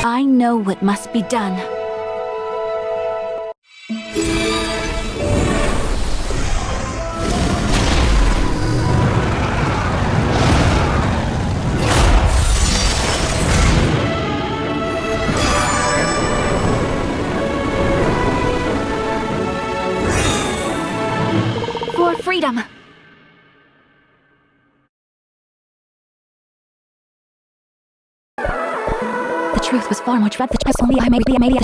I know what must be done. For freedom! The truth was far more dreadful. Only I made the immediate